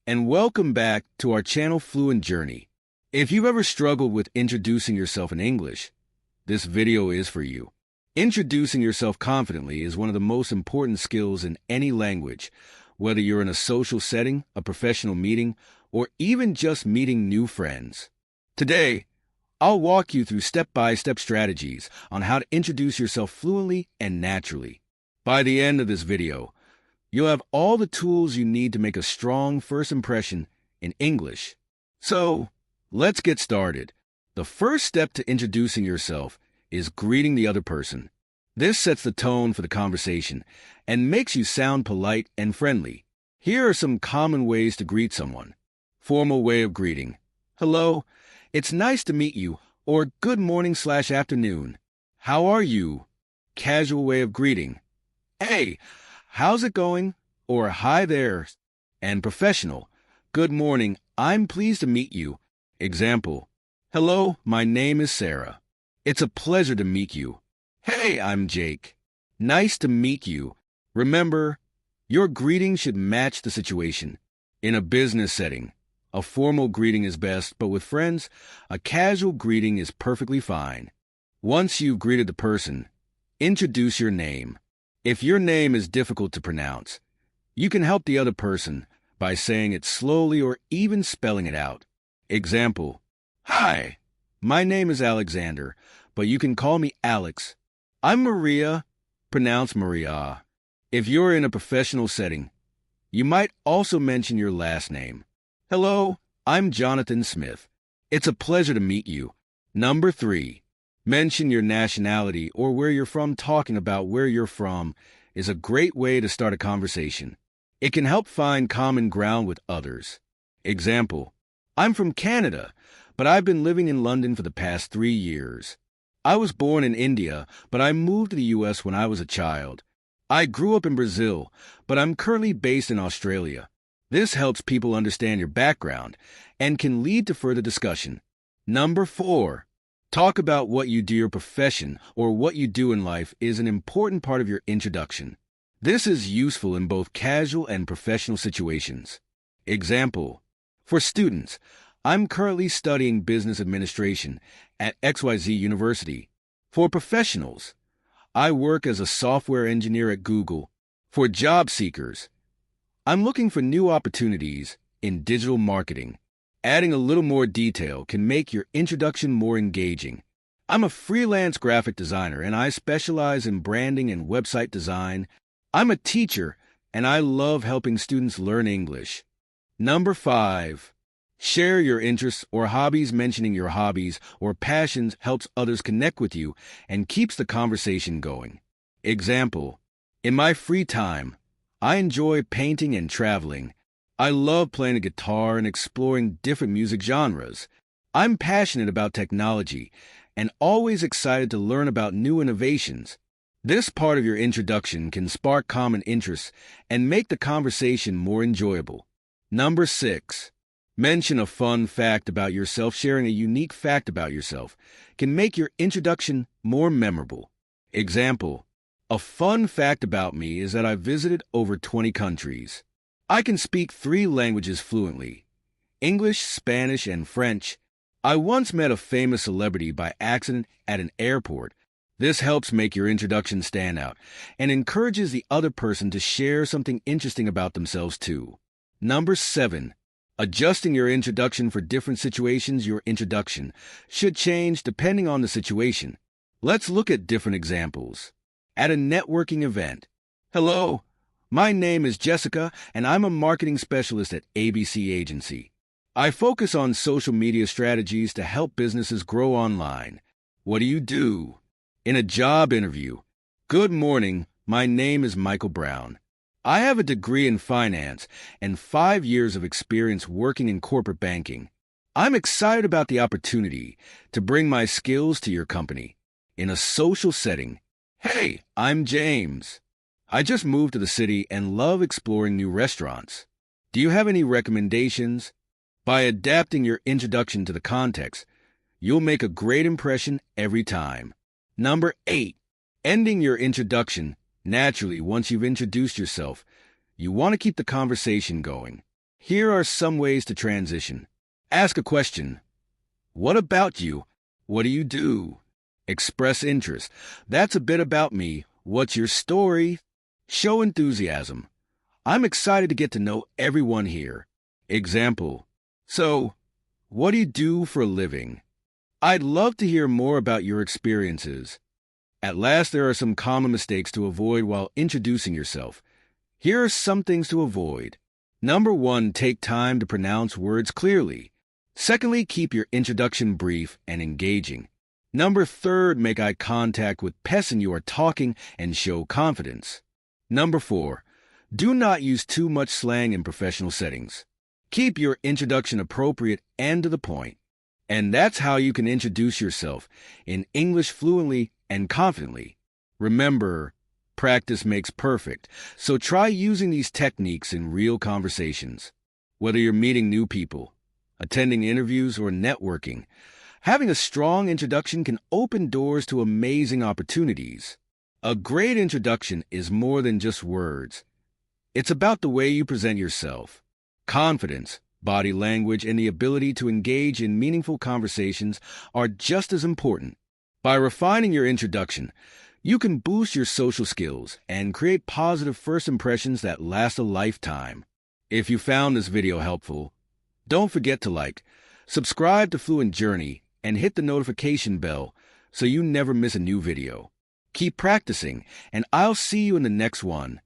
and welcome back to our channel Fluent Journey. If you've ever struggled with introducing yourself in English, this video is for you. Introducing yourself confidently is one of the most important skills in any language, whether you're in a social setting, a professional meeting, or even just meeting new friends. Today, I'll walk you through step-by-step strategies on how to introduce yourself fluently and naturally. By the end of this video, you'll have all the tools you need to make a strong first impression in English. So, let's get started. The first step to introducing yourself is greeting the other person. This sets the tone for the conversation and makes you sound polite and friendly. Here are some common ways to greet someone. Formal way of greeting. Hello, it's nice to meet you, or good morning/afternoon. How are you? Casual way of greeting. Hey, how's it going? Or hi there. And professional. Good morning, I'm pleased to meet you. Example. Hello, my name is Sarah. It's a pleasure to meet you. Hey, I'm Jake. Nice to meet you. Remember, your greeting should match the situation. In a business setting, a formal greeting is best, but with friends, a casual greeting is perfectly fine. Once you've greeted the person, introduce your name. If your name is difficult to pronounce, you can help the other person by saying it slowly or even spelling it out. Example. Hi, my name is Alexander, but you can call me Alex. I'm Maria, pronounce Maria. If you're in a professional setting, you might also mention your last name. Hello, I'm Jonathan Smith. It's a pleasure to meet you. Number 3. Mention your nationality or where you're from. Talking about where you're from is a great way to start a conversation. It can help find common ground with others. Example. I'm from Canada, but I've been living in London for the past 3 years. I was born in India, but I moved to the U.S. when I was a child. I grew up in Brazil, but I'm currently based in Australia. This helps people understand your background and can lead to further discussion. Number 4. Talk about what you do. Your profession or what you do in life is an important part of your introduction. This is useful in both casual and professional situations. Example. For students, I'm currently studying business administration at XYZ University. For professionals, I work as a software engineer at Google. For job seekers, I'm looking for new opportunities in digital marketing. Adding a little more detail can make your introduction more engaging. I'm a freelance graphic designer and I specialize in branding and website design. I'm a teacher and I love helping students learn English. Number 5. Share your interests or hobbies. Mentioning your hobbies or passions helps others connect with you and keeps the conversation going. Example. In my free time, I enjoy painting and traveling. I love playing the guitar and exploring different music genres. I'm passionate about technology and always excited to learn about new innovations. This part of your introduction can spark common interests and make the conversation more enjoyable. Number 6. Mention a fun fact about yourself. Sharing a unique fact about yourself can make your introduction more memorable. Example. A fun fact about me is that I've visited over 20 countries. I can speak 3 languages fluently, English, Spanish, and French. I once met a famous celebrity by accident at an airport. This helps make your introduction stand out and encourages the other person to share something interesting about themselves too. Number 7. Adjusting your introduction for different situations. Your introduction should change depending on the situation. Let's look at different examples. At a networking event. Hello. My name is Jessica, and I'm a marketing specialist at ABC Agency. I focus on social media strategies to help businesses grow online. What do you do? In a job interview. Good morning, my name is Michael Brown. I have a degree in finance and 5 years of experience working in corporate banking. I'm excited about the opportunity to bring my skills to your company. In a social setting. Hey, I'm James. I just moved to the city and love exploring new restaurants. Do you have any recommendations? By adapting your introduction to the context, you'll make a great impression every time. Number 8. Ending your introduction naturally. Once you've introduced yourself, you want to keep the conversation going. Here are some ways to transition. Ask a question. What about you? What do you do? Express interest. That's a bit about me. What's your story? Show enthusiasm. I'm excited to get to know everyone here. Example. So, what do you do for a living? I'd love to hear more about your experiences. At last, there are some common mistakes to avoid while introducing yourself. Here are some things to avoid. Number 1, take time to pronounce words clearly. Secondly, keep your introduction brief and engaging. Number 3, make eye contact with person you are talking and show confidence. Number 4, do not use too much slang in professional settings. Keep your introduction appropriate and to the point. And that's how you can introduce yourself in English fluently and confidently. Remember, practice makes perfect, so try using these techniques in real conversations. Whether you're meeting new people, attending interviews, or networking, having a strong introduction can open doors to amazing opportunities. A great introduction is more than just words. It's about the way you present yourself. Confidence, body language, and the ability to engage in meaningful conversations are just as important. By refining your introduction, you can boost your social skills and create positive first impressions that last a lifetime. If you found this video helpful, don't forget to like, subscribe to Fluent Journey, and hit the notification bell so you never miss a new video. Keep practicing, and I'll see you in the next one.